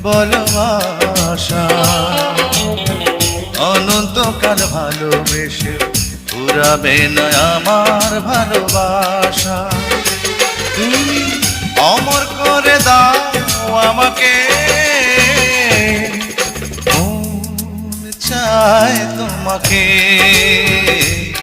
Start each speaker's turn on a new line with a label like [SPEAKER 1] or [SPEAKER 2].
[SPEAKER 1] বলো আশা অনন্তকাল ভালোবেসে পুরাবে না আমার ভালোবাসা। তুমি অমর করে দাও আমাকে, মন চায় তোমাকে।